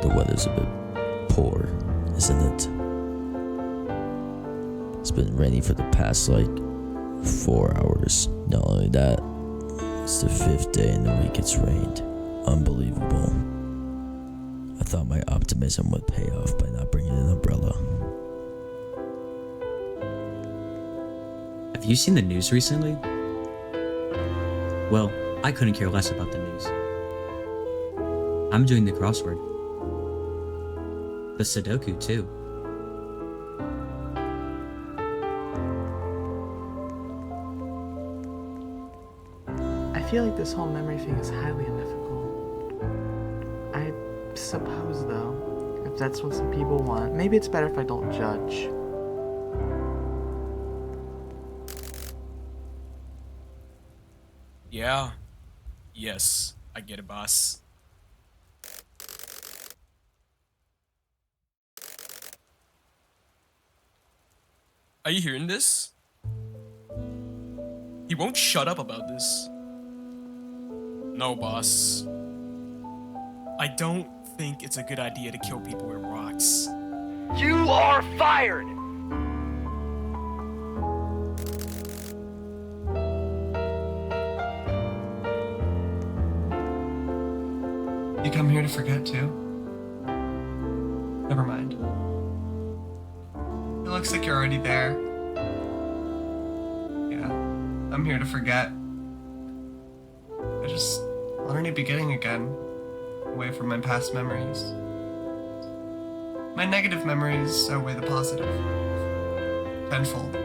The weather's a bit poor, isn't it? It's been raining for the past 4 hours. Not only that, it's the 5th day in the week it's rained. Unbelievable. I thought my optimism would pay off by not bringing an umbrella. Have you seen the news recently? Well, I couldn't care less about the news. I'm doing the crossword. The Sudoku, too. I feel like this whole memory thing is highly unethical. I suppose, though, if that's what some people want, maybe it's better if I don't judge. Yeah. Yes, I get it, boss. Are you hearing this? He won't shut up about this. No, boss. I don't think it's a good idea to kill people with rocks. You are fired! You come here to forget too? Never mind. It looks like you're already there. Yeah, I'm here to forget. I just want a new beginning again, away from my past memories. My negative memories outweigh the positive. Tenfold.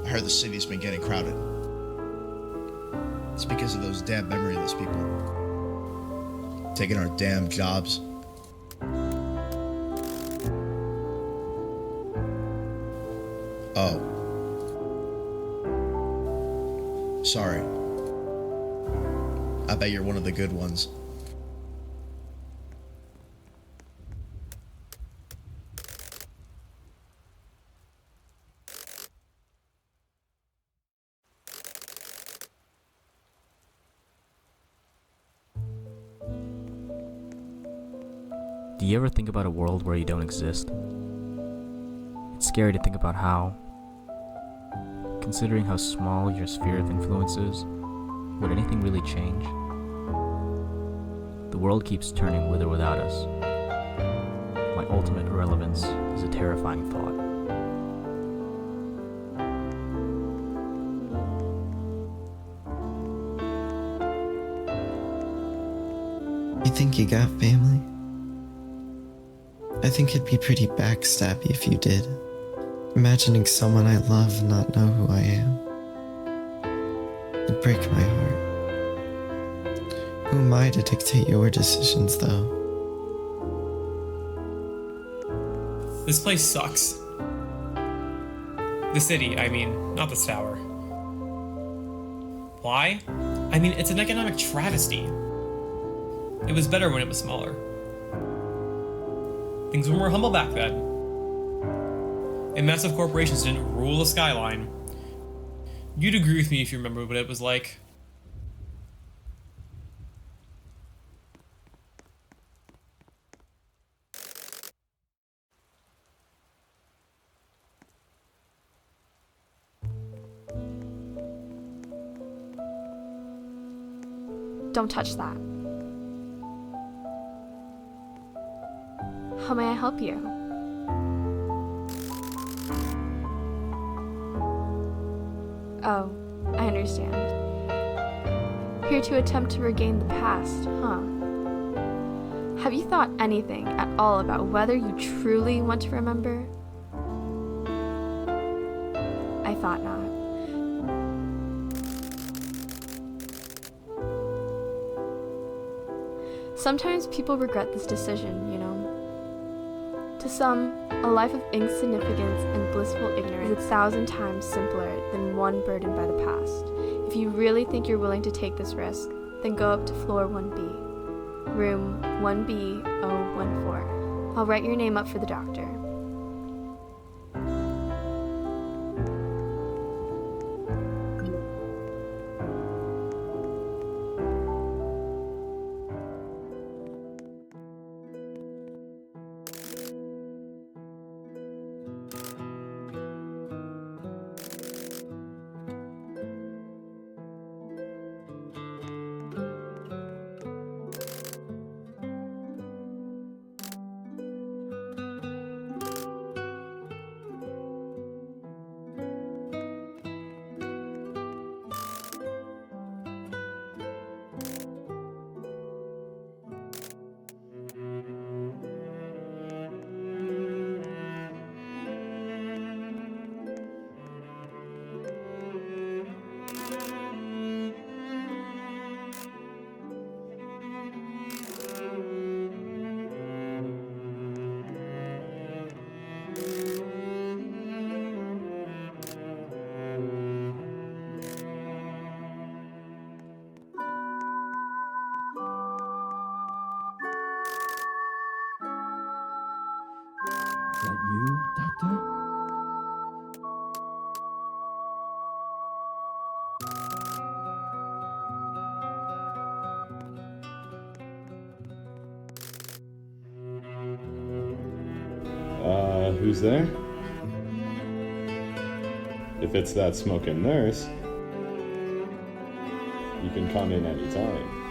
I heard the city's been getting crowded. It's because of those damn memoryless people. Taking our damn jobs. Oh. Sorry. I bet you're one of the good ones. Do you ever think about a world where you don't exist? It's scary to think about how, considering how small your sphere of influence is, would anything really change? The world keeps turning with or without us. My ultimate irrelevance is a terrifying thought. You think you got family? I think it'd be pretty backstabby if you did. Imagining someone I love not know who I am. It'd break my heart. Who am I to dictate your decisions, though? This place sucks. The city, I mean, not this tower. Why? I mean, it's an economic travesty. It was better when it was smaller. Things were more humble back then. And massive corporations didn't rule the skyline. You'd agree with me if you remember what it was like. Don't touch that. How may I help you? Oh, I understand. Here to attempt to regain the past, huh? Have you thought anything at all about whether you truly want to remember? I thought not. Sometimes people regret this decision, you know, to To some, a life of insignificance and blissful ignorance is 1,000 times simpler than one burdened by the past. If you really think you're willing to take this risk, then go up to floor 1B, room 1B014. I'll write your name up for the doctor. Is that you, Doctor? Who's there? If it's that smoking nurse, you can come in anytime.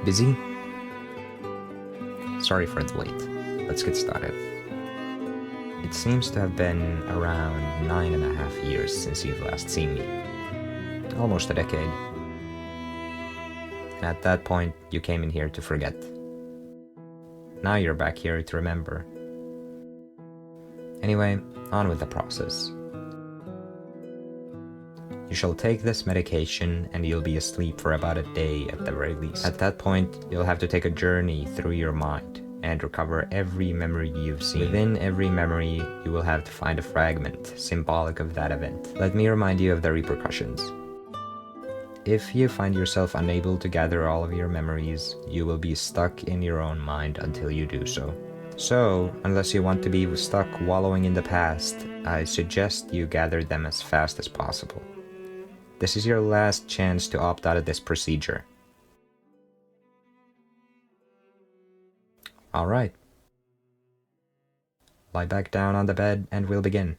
Busy? Sorry for the wait. Let's get started. It seems to have been around 9.5 years since you've last seen me. Almost a decade. And at that point, you came in here to forget. Now you're back here to remember. Anyway, on with the process. You shall take this medication and you'll be asleep for about a day at the very least. At that point, you'll have to take a journey through your mind and recover every memory you've seen. Within every memory, you will have to find a fragment symbolic of that event. Let me remind you of the repercussions. If you find yourself unable to gather all of your memories, you will be stuck in your own mind until you do so. So, unless you want to be stuck wallowing in the past, I suggest you gather them as fast as possible. This is your last chance to opt out of this procedure. Alright. Lie back down on the bed and we'll begin.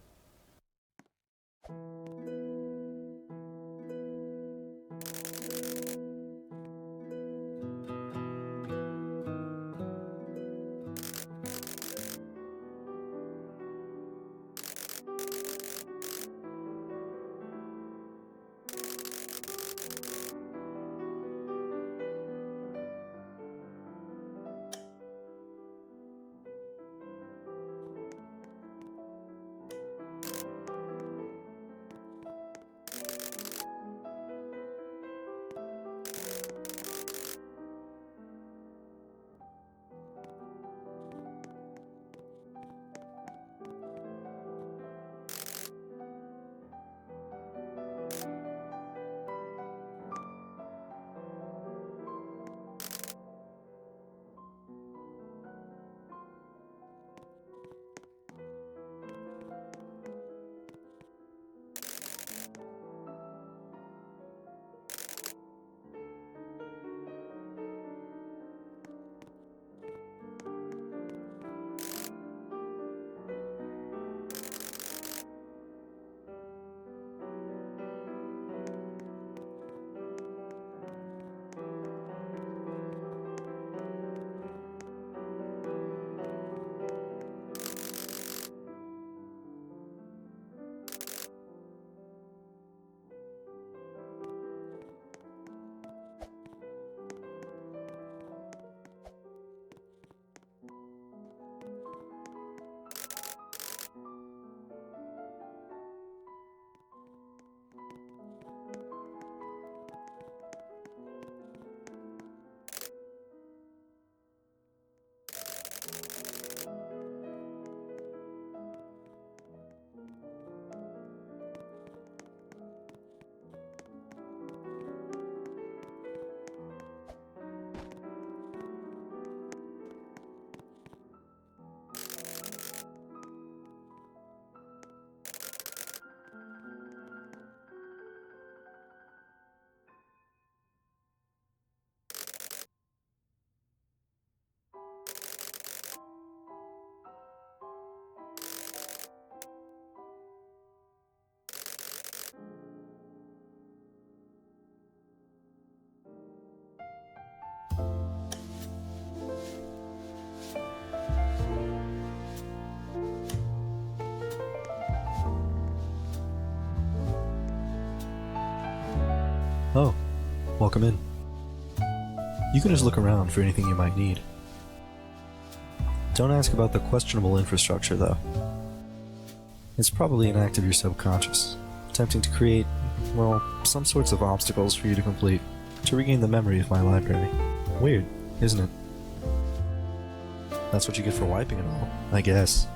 Oh, welcome in. You can just look around for anything you might need. Don't ask about the questionable infrastructure, though. It's probably an act of your subconscious, attempting to create, well, some sorts of obstacles for you to complete, to regain the memory of my library. Weird, isn't it? That's what you get for wiping it all, I guess.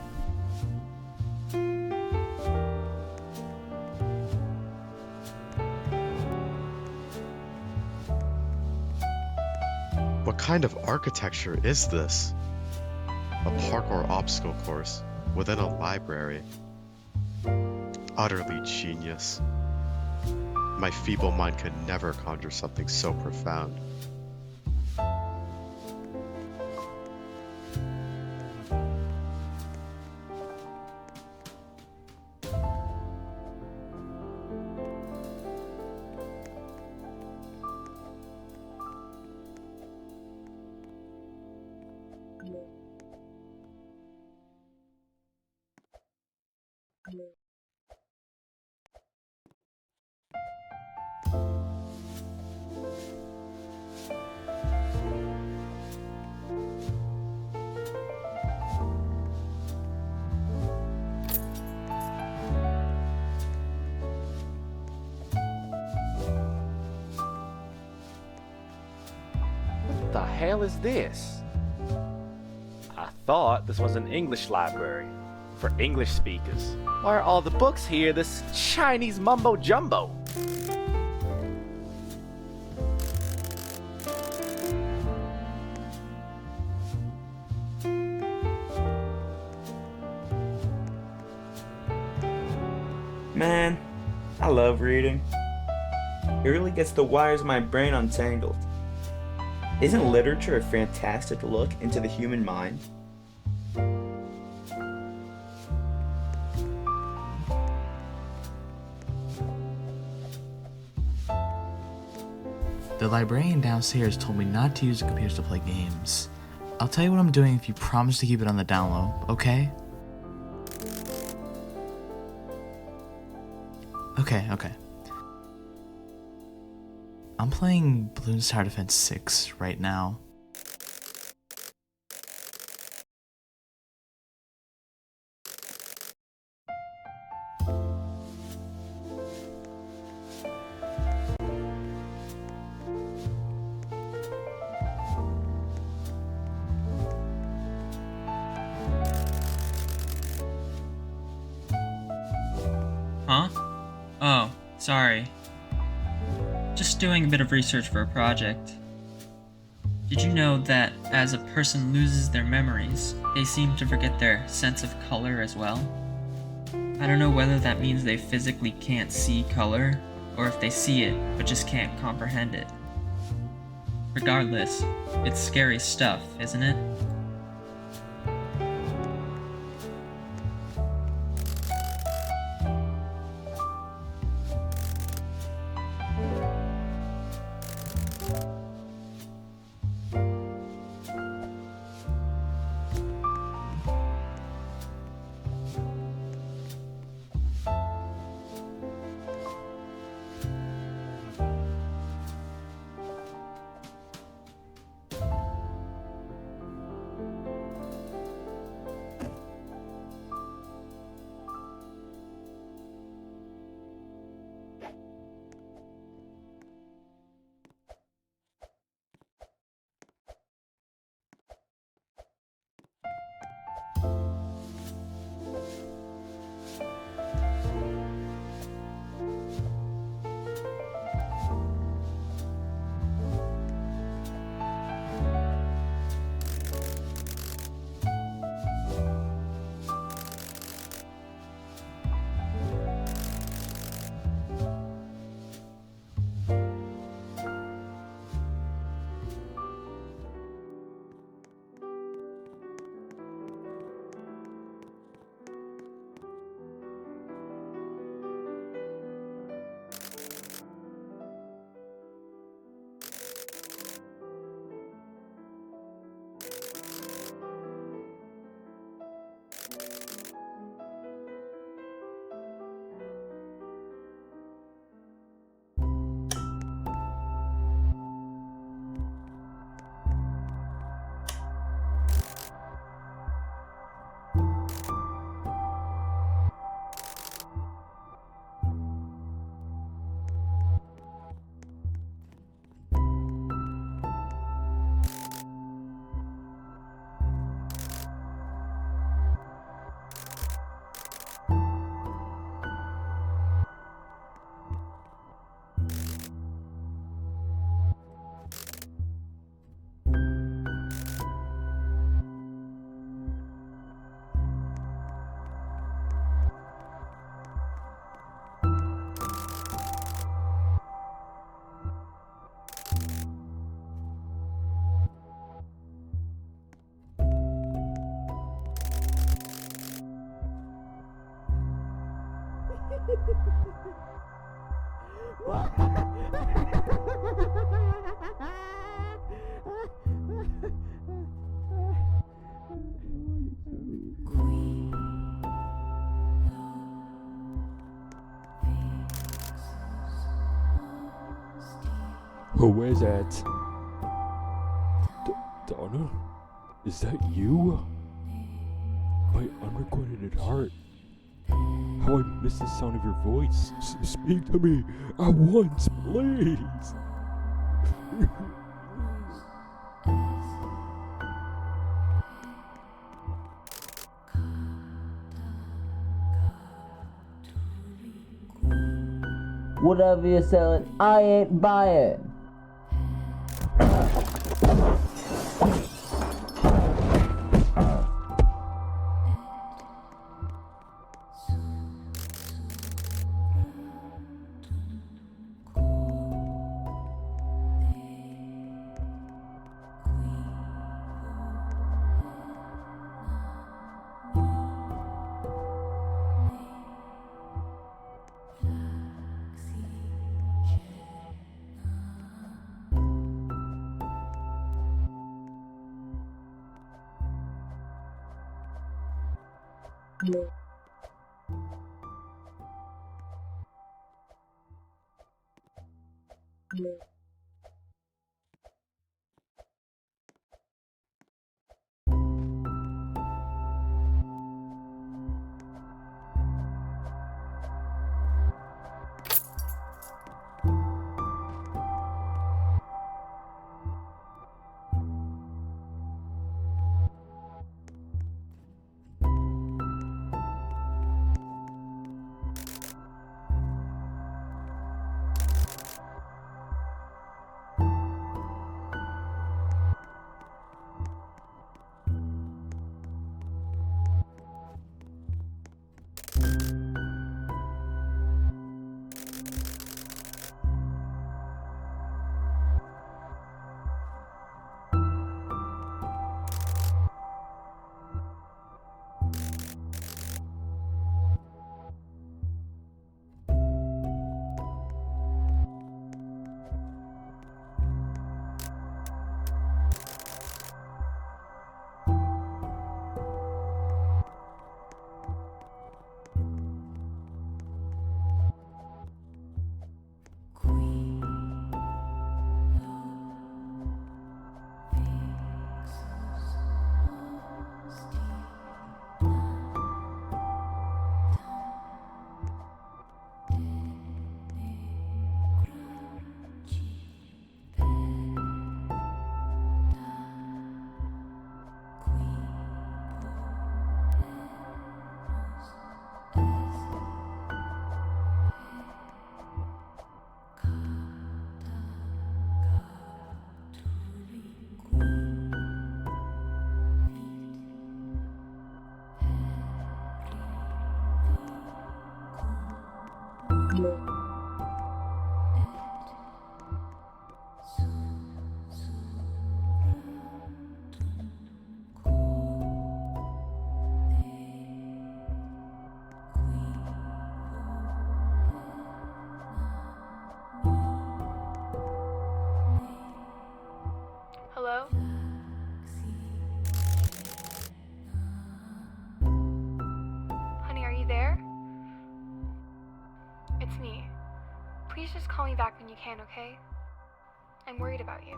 What kind of architecture is this? A parkour obstacle course within a library. Utterly genius. My feeble mind could never conjure something so profound. What the hell is this? I thought this was an English library for English speakers. Why are all the books here this Chinese mumbo jumbo? Man, I love reading. It really gets the wires of my brain untangled. Isn't literature a fantastic look into the human mind? The librarian downstairs told me not to use the computers to play games. I'll tell you what I'm doing if you promise to keep it on the down low, okay? Okay. I'm playing Bloons Tower Defense 6 right now. Huh? Oh, sorry. Just doing a bit of research for a project. Did you know that as a person loses their memories, they seem to forget their sense of color as well? I don't know whether that means they physically can't see color, or if they see it but just can't comprehend it. Regardless, it's scary stuff, isn't it? Who is it? Donna? Is that you? My unrequited heart. How I miss the sound of your voice. Speak to me at once, please. Whatever you're selling, I ain't buying. Hello? Honey, are you there? It's me. Please just call me back when you can, okay? I'm worried about you.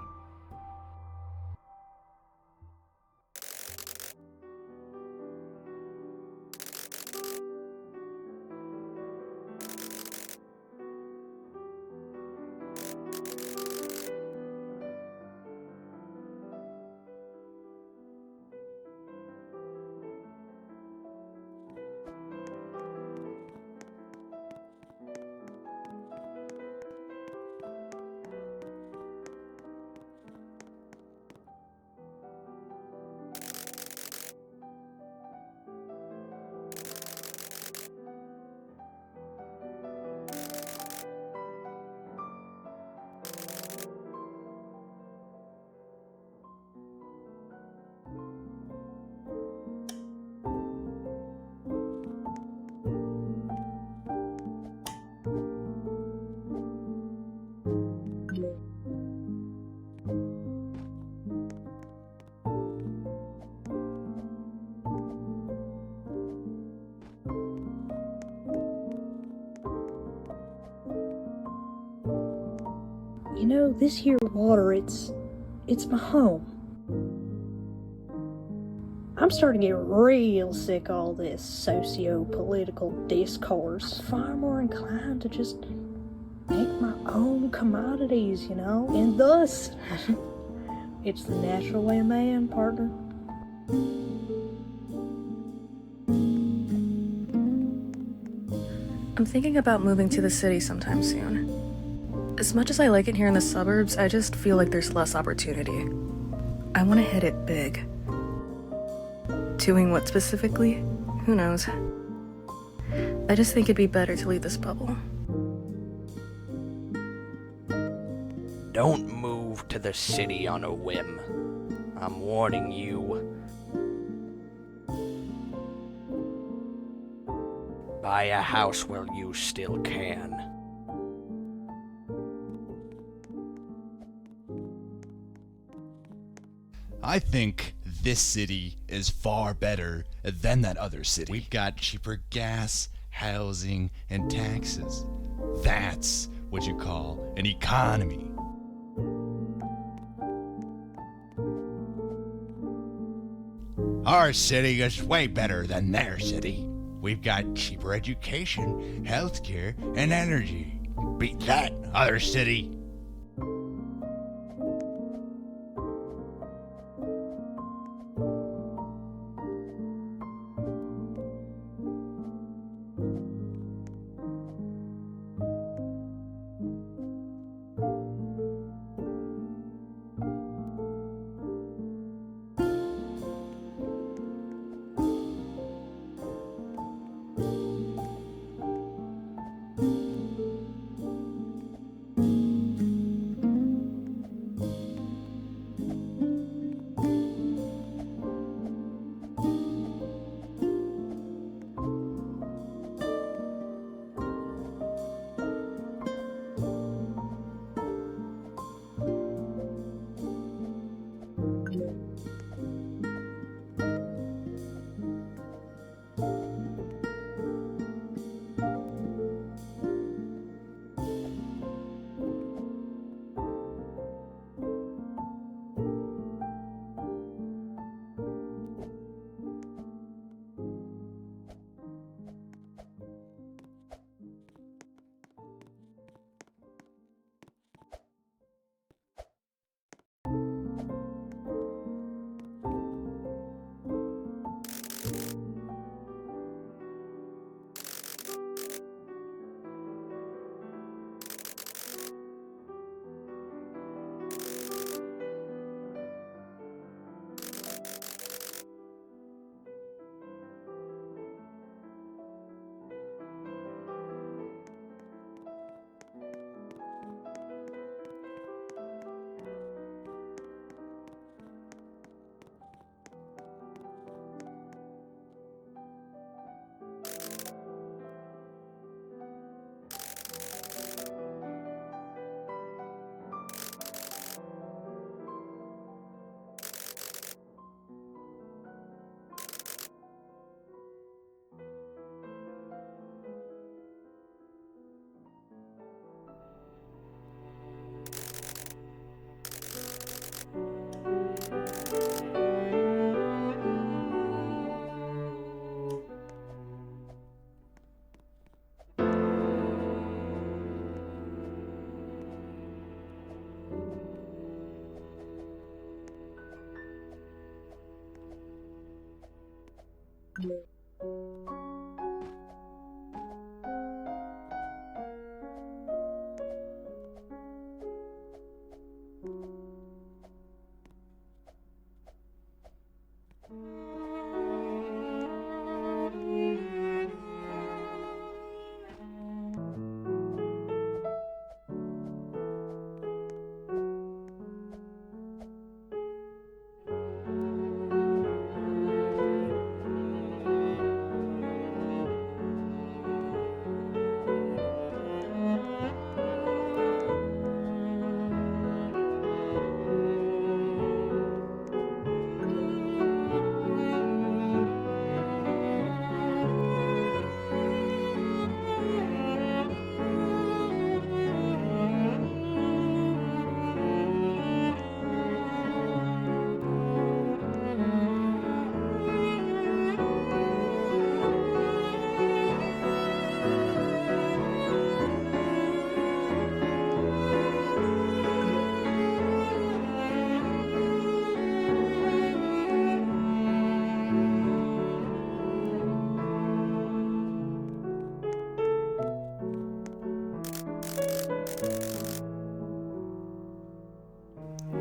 You know, this here water, it's my home. I'm starting to get real sick of all this socio-political discourse. I'm far more inclined to just make my own commodities, you know? And thus, it's the natural way of man, partner. I'm thinking about moving to the city sometime soon. As much as I like it here in the suburbs, I just feel like there's less opportunity. I want to hit it big. Doing what specifically? Who knows? I just think it'd be better to leave this bubble. Don't move to the city on a whim. I'm warning you. Buy a house while you still can. I think this city is far better than that other city. We've got cheaper gas, housing, and taxes. That's what you call an economy. Our city is way better than their city. We've got cheaper education, healthcare, and energy. Beat that, other city.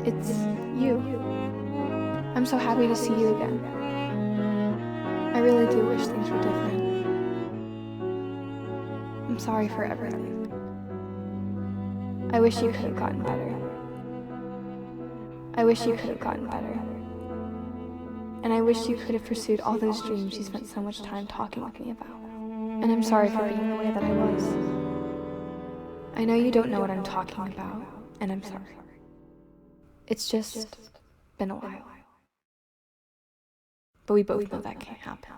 It's you. I'm so happy to see you again. I really do wish things were different. I'm sorry for everything. I wish you could have gotten better. I wish you could have gotten better. And I wish you could have pursued all those dreams you spent so much time talking with me about. And I'm sorry for being the way that I was. I know you don't know what I'm talking about, and I'm sorry. It's just been a while. But we both know that can't happen.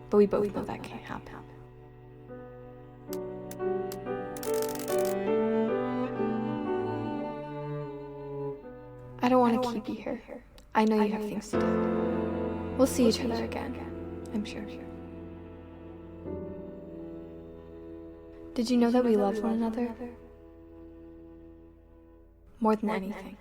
But we both know that can't happen. I don't want to keep you here. I know you have things to do. We'll see each other again, I'm sure. Did you know that we love one another? More than anything.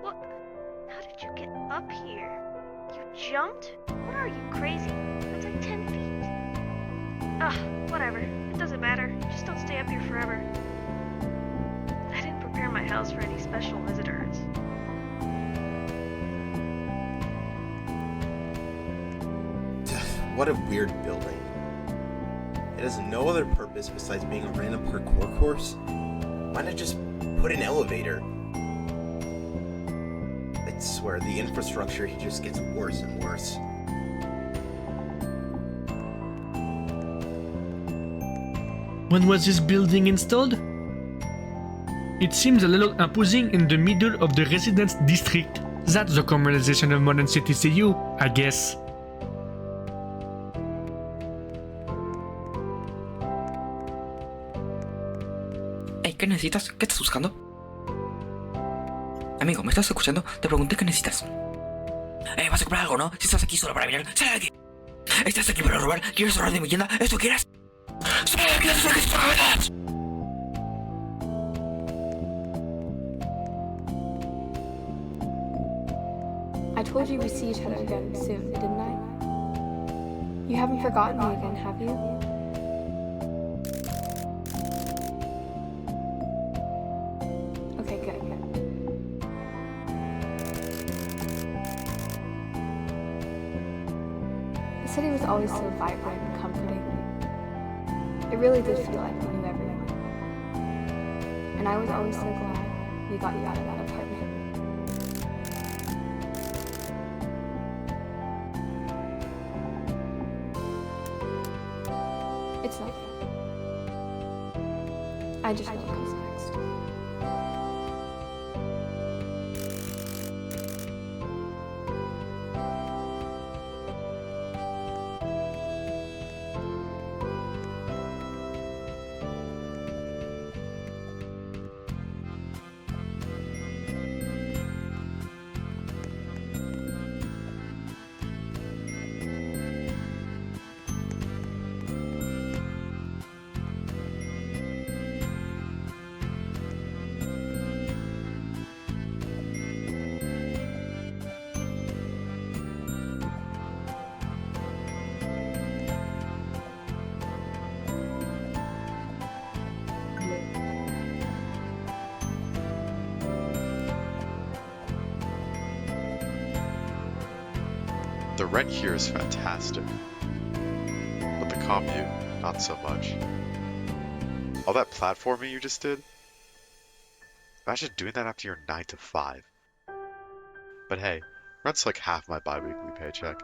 Look, how did you get up here? You jumped? What are you, crazy? That's like 10 feet. Ugh, whatever. It doesn't matter. Just don't stay up here forever. I didn't prepare my house for any special visitors. What a weird building. It has no other purpose besides being a random parkour course. Why not just put an elevator? I swear, the infrastructure just gets worse and worse. When was this building installed? It seems a little imposing in the middle of the residence district. That's the commercialization of modern city CU, I guess. Hey, ¿qué necesitas? ¿Qué estás buscando? Amigo, ¿me estás escuchando? Te pregunté qué necesitas. Vas a comprar algo, ¿no? Si estás aquí solo para mirar, ¡sal de aquí! ¿Estás aquí para robar? ¿Quieres robar de mi tienda? ¿Esto quieres? ¡Sal de aquí! ¡Sal de aquí! I told you we'd see each other again soon, didn't I? You haven't forgotten me again, have you? Okay, good. The city was always so vibrant and comforting. It really did feel like we knew everyone. And I was always so glad we got you out of that apartment. It's nothing. I just know what comes next. The rent here is fantastic, but the commute, not so much. All that platforming you just did? Imagine doing that after your 9 to 5. But hey, rent's like half my bi-weekly paycheck.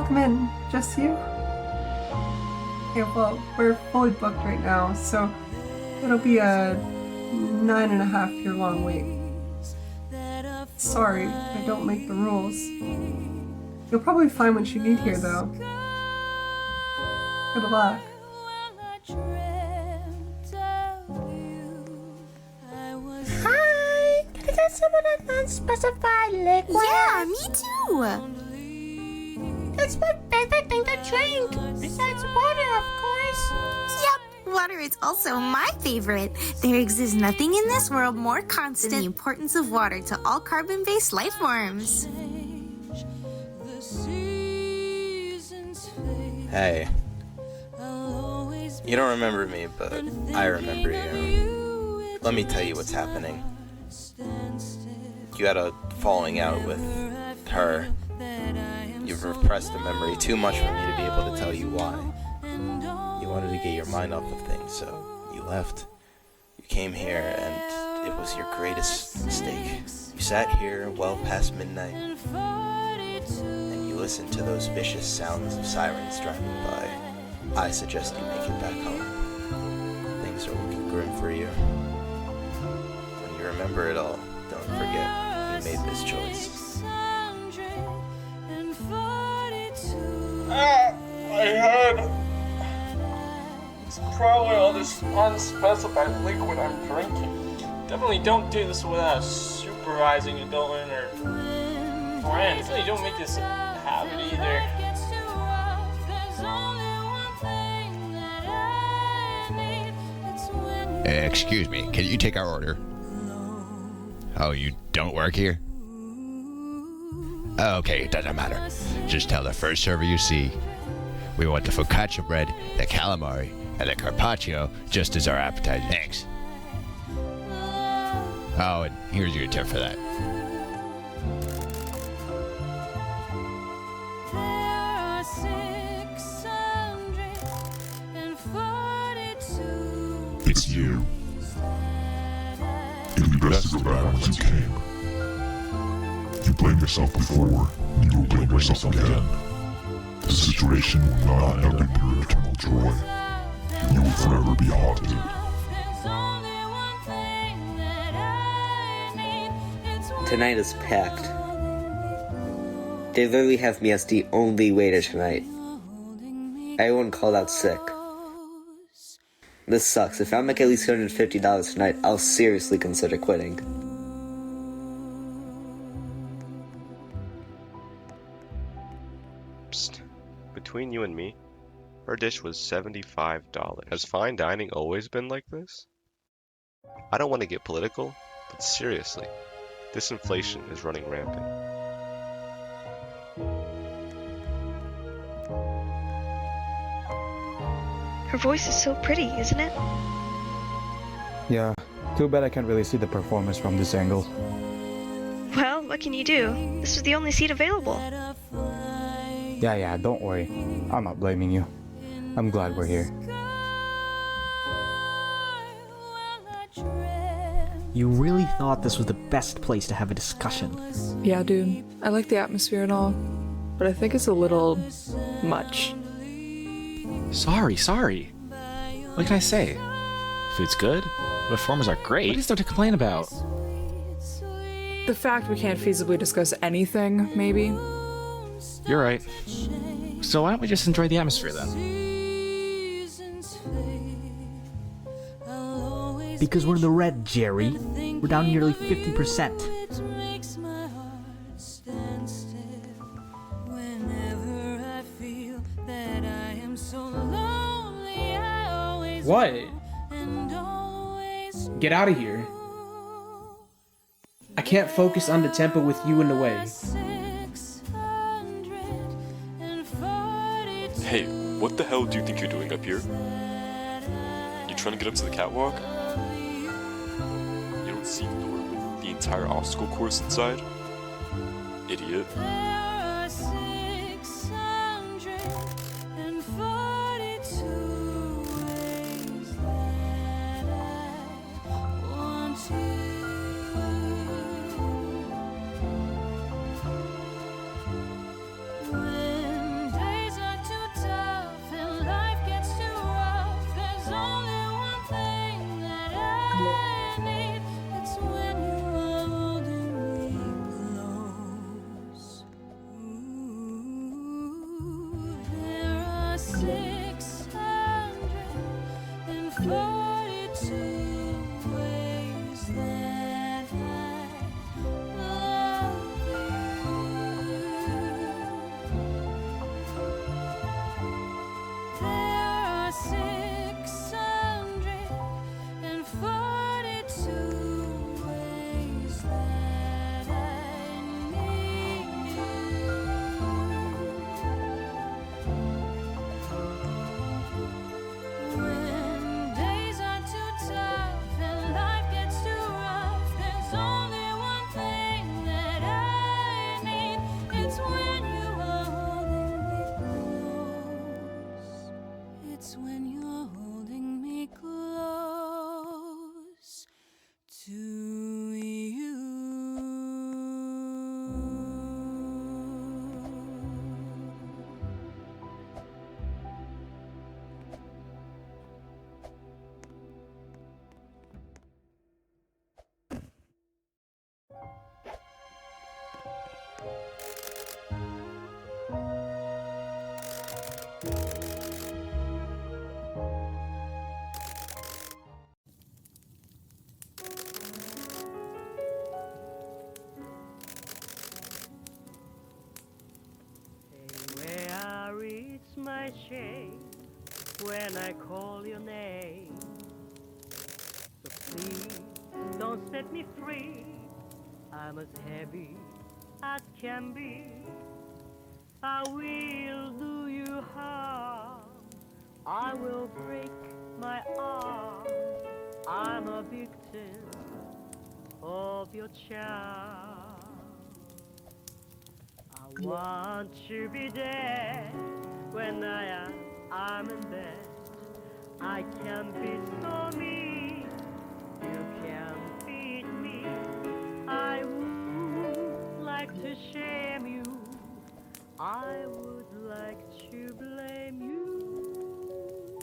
Welcome in. Just you? Okay, well, we're fully booked right now, so it'll be a 9.5 year long wait. Sorry, I don't make the rules. You'll probably find what you need here, though. Good luck. Hi! Can I get some of that unspecified liquid? Yeah, me too! That's my favorite thing to drink! Besides water, of course! Yep, water is also my favorite. There exists nothing in this world more constant than the importance of water to all carbon-based life forms. Hey. You don't remember me, but I remember you. Let me tell you what's happening. You had a falling out with her. You've repressed the memory too much for me to be able to tell you why. You wanted to get your mind off of things, so you left. You came here, and it was your greatest mistake. You sat here well past midnight, and you listened to those vicious sounds of sirens driving by. I suggest you make it back home. Things are looking grim for you. When you remember it all, don't forget you made this choice. My head! It's probably all this unspecified liquid I'm drinking. Definitely don't do this without a supervising adult or friend. Definitely don't make this a habit either. Excuse me, can you take our order? Oh, you don't work here? Okay, it doesn't matter. Just tell the first server you see. We want the focaccia bread, the calamari, and the carpaccio just as our appetizer. Thanks. Oh, and here's your tip for that. It's you. It'd be best to go back as you came. You blamed yourself before, and you will blame yourself again. The situation will not have been your eternal joy. You will forever be haunted. Tonight is packed. They literally have me as the only waiter tonight. Everyone called out sick. This sucks. If I make at least $250 tonight, I'll seriously consider quitting. Psst. Between you and me, her dish was $75. Has fine dining always been like this? I don't want to get political, but seriously, this inflation is running rampant. Her voice is so pretty, isn't it? Yeah, too bad I can't really see the performance from this angle. Well, what can you do? This was the only seat available. Yeah, don't worry. I'm not blaming you. I'm glad we're here. You really thought this was the best place to have a discussion? Yeah, dude. I like the atmosphere and all, but I think it's a little much. Sorry. What can I say? Food's good. The performers are great. What is there to complain about? The fact we can't feasibly discuss anything, maybe? You're right. So why don't we just enjoy the atmosphere then? Because we're in the red, Jerry. We're down nearly 50%. What? Get out of here. I can't focus on the tempo with you in the way. Hey, what the hell do you think you're doing up here? You trying to get up to the catwalk? You don't see the door with the entire obstacle course inside? Idiot. My shame when I call your name. So please don't set me free. I'm as heavy as can be. I will do you harm. I will break my arm. I'm a victim of your charm. I want to be dead when I'm in bed. I can be so mean, you can beat me. I would like to shame you, I would like to blame you,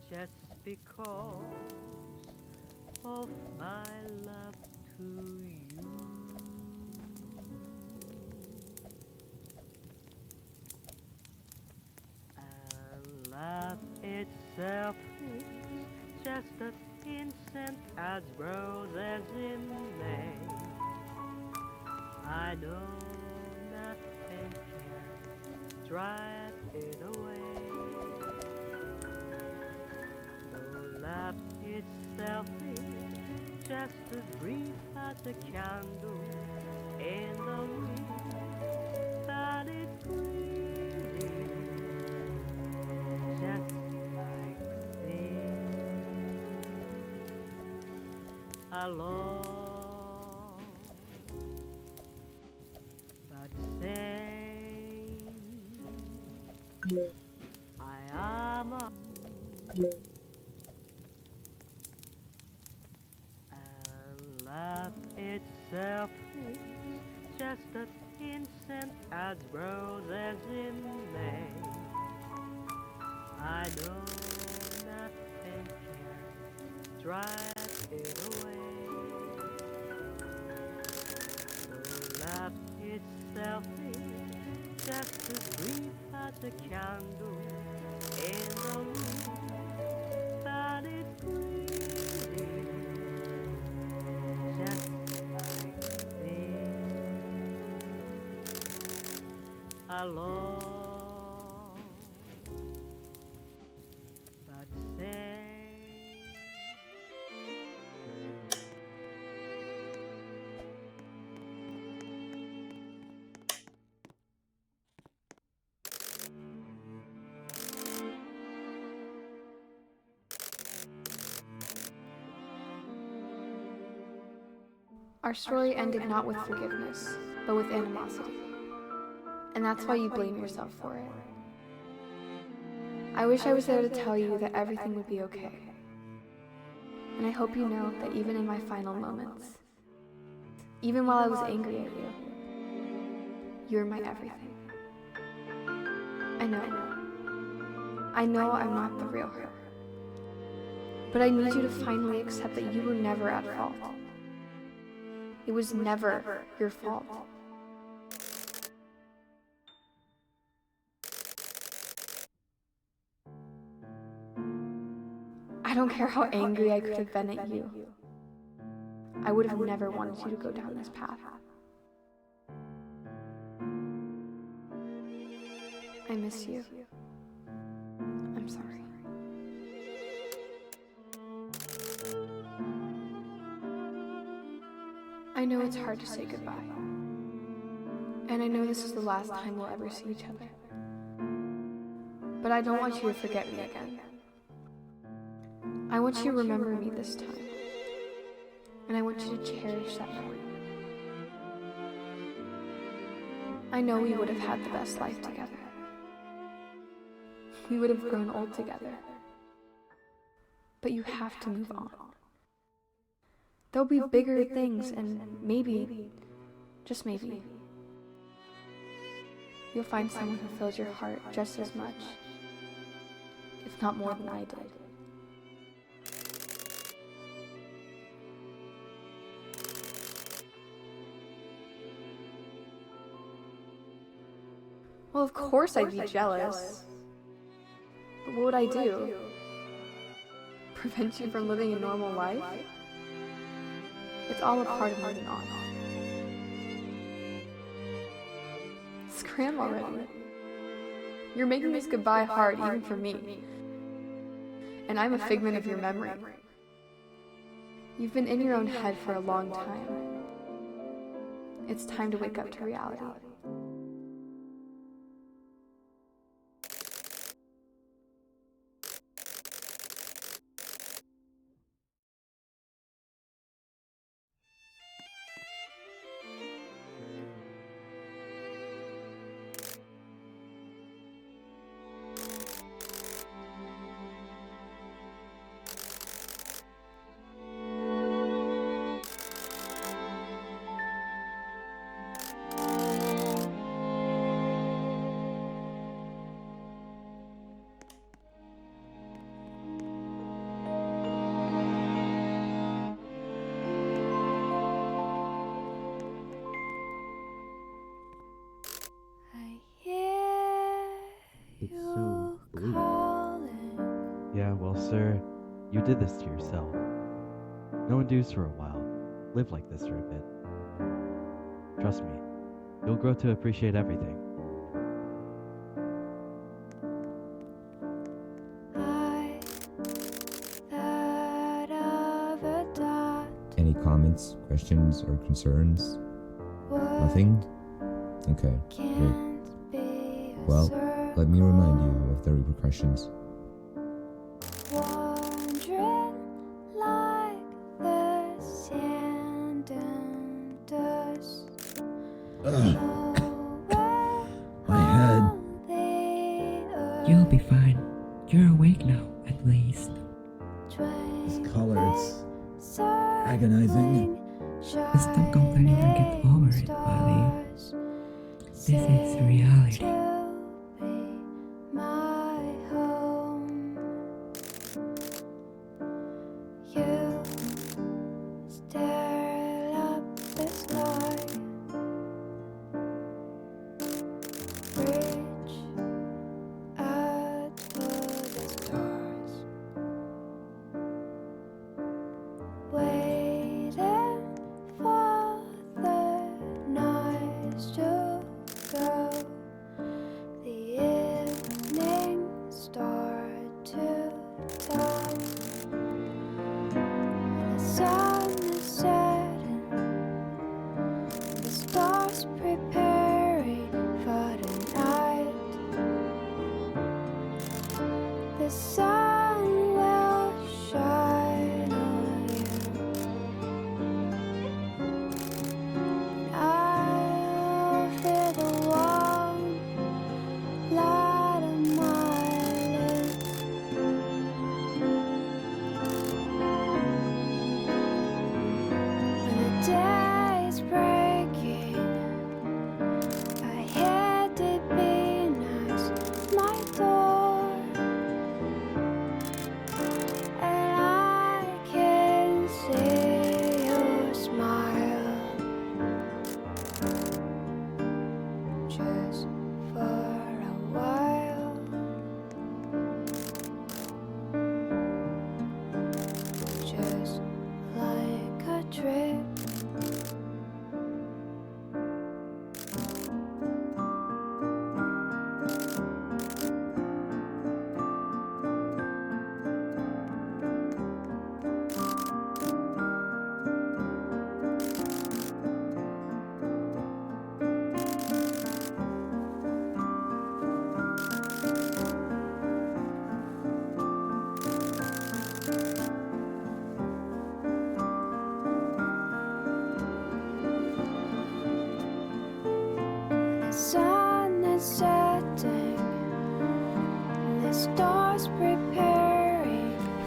just because of my love to you. Love itself is just as innocent as roses in May. I know nothing can drive it away. No, love itself is just as brief as a candle in the wind, but it's breathing just like this. Alone, but same. I am a and love itself is just as innocent as roses in May. I know nothing can drive it away. No, love itself is just as brief as a candle in the wind, but it's breathing just like this. Alone, but same. Our story ended not with forgiveness, but with animosity. And that's why you blame yourself for it. I wish I was there to tell you that everything would be okay. And I hope you know that even in my final moments, even while I was angry at you, you're my everything. I know I'm not the real her. But I need you to finally accept that you were never at fault. It was never your fault. I don't care how angry I could have been at you. I would have never wanted you to go down this path. I miss you. I'm sorry. I know it's hard to say goodbye. And I know this is the last time we'll ever see each other. But I don't want you to forget me again. I want you to remember me this time. And I want you to cherish that memory. I know we would have had the best life together. We would have grown old together. But you have to move on. There'll be bigger things, and maybe, just maybe, you'll find someone who fills your heart just as much, if not more than I did. Well, of course I'd be jealous. But what would I do? Prevent you from living a normal life? It's all a part of moving on. Scram already. You're making this goodbye hard even for me. And I'm a figment of your memory. You've been in your own head for a long time. It's time to wake up to reality. It's so bleak. Yeah, well, sir, you did this to yourself. No induce for a while. Live like this for a bit. Trust me, you'll grow to appreciate everything. Any comments, questions, or concerns? Nothing? Okay, great. Well, let me remind you of the repercussions. My head. You'll be fine. You're awake now, at least. This color, it's agonizing. Stop complaining and get over it, buddy. This is reality.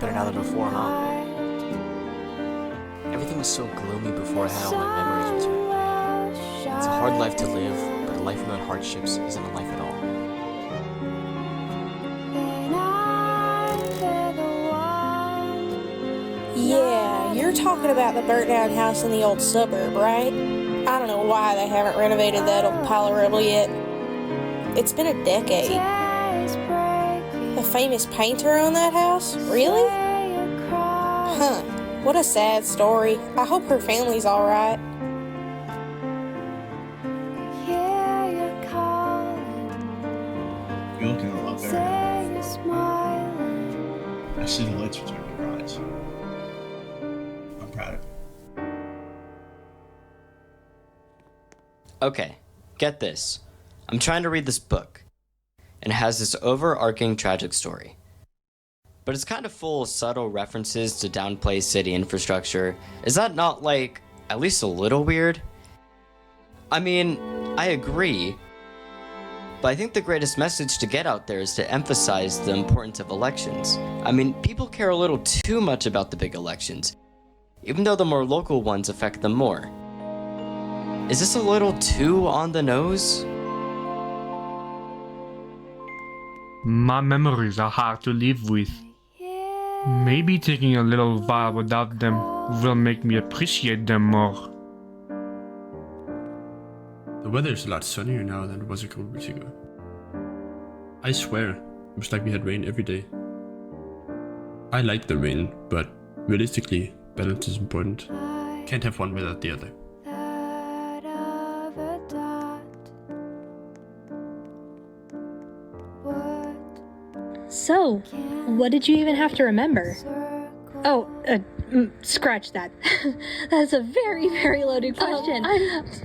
Better now than before, huh? Everything was so gloomy before I had all my memories returned. It's a hard life to live, but a life without hardships isn't a life at all. Yeah, you're talking about the burnt down house in the old suburb, right? I don't know why they haven't renovated that old pile of rubble yet. It's been a decade. The famous painter owned that house? Really? Huh. What a sad story. I hope her family's alright. You're looking a lot better now. I see the lights between your eyes. I'm proud of you. Okay, get this. I'm trying to read this book, and it has this overarching tragic story. But it's kind of full of subtle references to downplay city infrastructure. Is that not, like, at least a little weird? I mean, I agree, but I think the greatest message to get out there is to emphasize the importance of elections. I mean, people care a little too much about the big elections, even though the more local ones affect them more. Is this a little too on the nose? My memories are hard to live with. Maybe taking a little while without them will make me appreciate them more. The weather is a lot sunnier now than it was a couple weeks ago. I swear, it was like we had rain every day. I like the rain, but realistically, balance is important. Can't have one without the other. So, what did you even have to remember? Oh, scratch that. That's a very, very loaded question.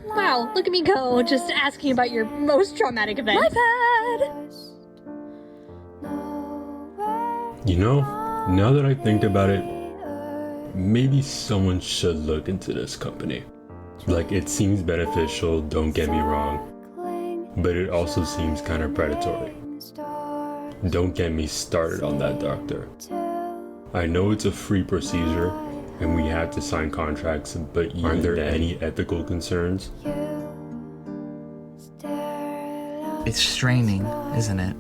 Wow, look at me go, just asking about your most traumatic event. My bad! You know, now that I think about it, maybe someone should look into this company. Like, it seems beneficial, don't get me wrong, but it also seems kind of predatory. Don't get me started on that, doctor. I know it's a free procedure and we have to sign contracts, but aren't there any ethical concerns? It's straining, isn't it?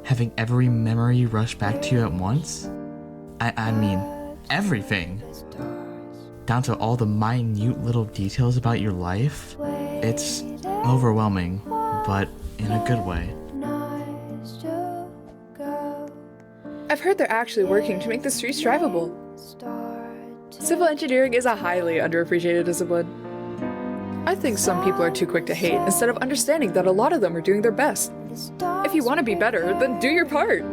Having every memory rush back to you at once? I mean, everything. Down to all the minute little details about your life. It's overwhelming, but in a good way. I've heard they're actually working to make the streets drivable. Civil engineering is a highly underappreciated discipline. I think some people are too quick to hate instead of understanding that a lot of them are doing their best. If you want to be better, then do your part.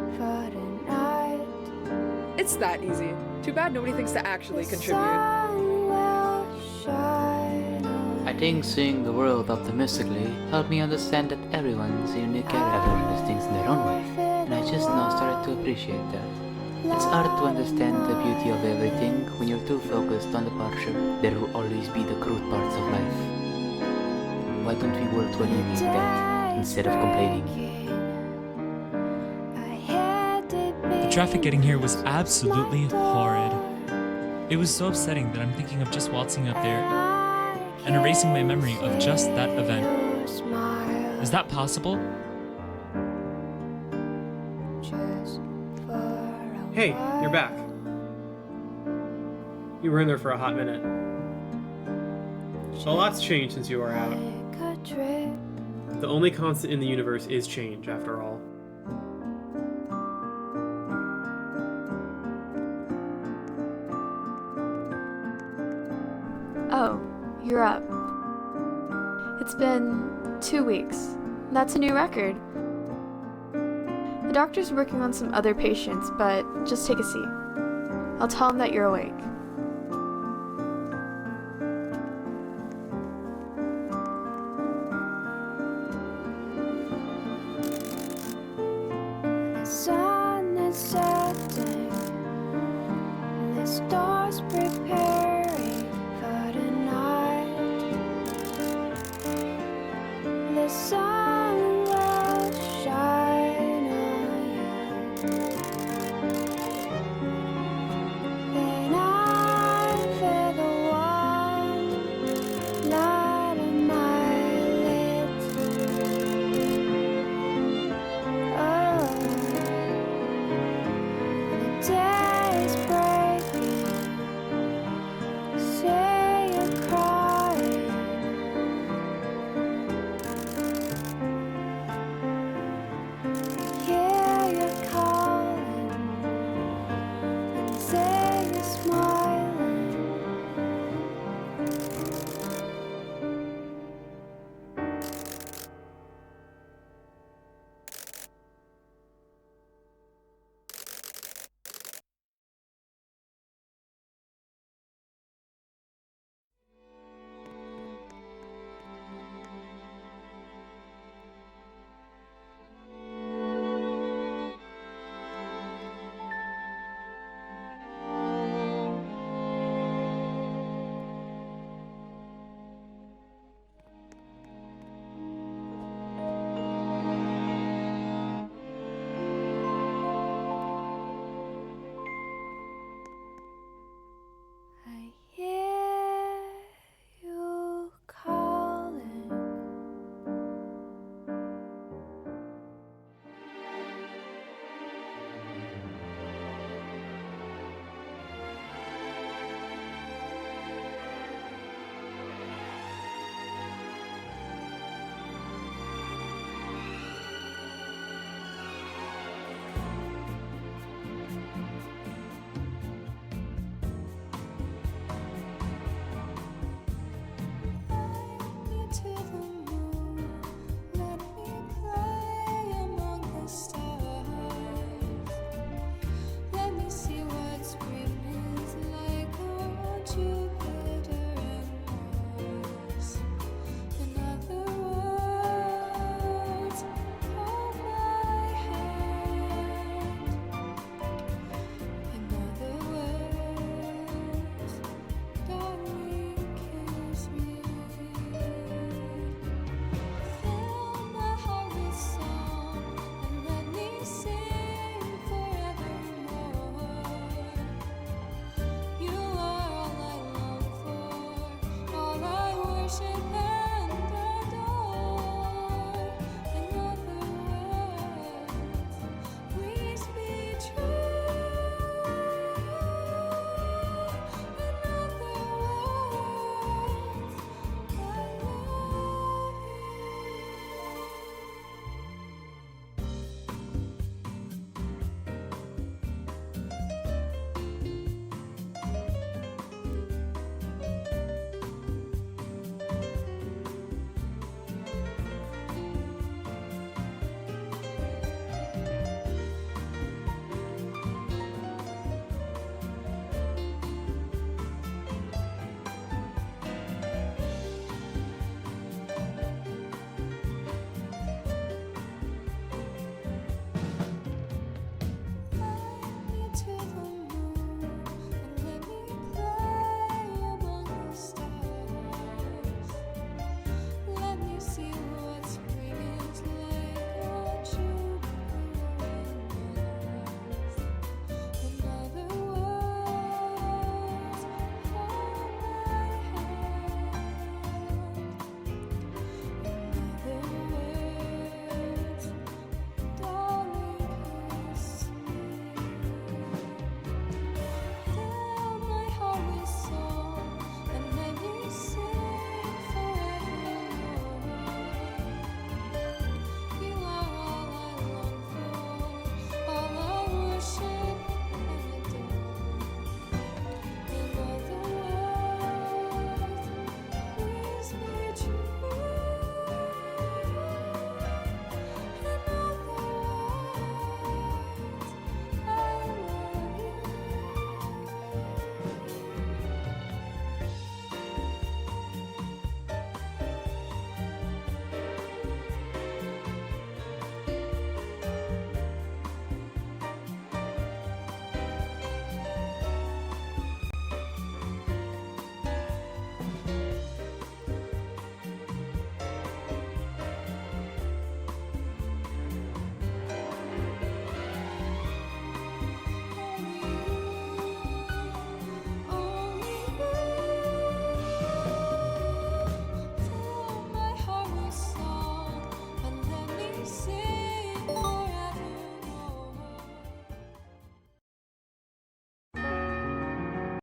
It's that easy. Too bad nobody thinks to actually contribute. I think seeing the world optimistically helped me understand that everyone's unique character does things in their own way, and I just now started to appreciate that. It's hard to understand the beauty of everything when you're too focused on the partial. There will always be the crude parts of life. Why don't we work to alleviate that instead of complaining? The traffic getting here was absolutely horrid. It was so upsetting that I'm thinking of just waltzing up there and erasing my memory of just that event. Is that possible? Hey, you're back. You were in there for a hot minute. A lot's changed since you were out. The only constant in the universe is change, after all. Oh, you're up. It's been 2 weeks. That's a new record. The doctor's working on some other patients, but just take a seat. I'll tell him that you're awake. The sun is setting, the stars preparing for the night. The sun will shine on you.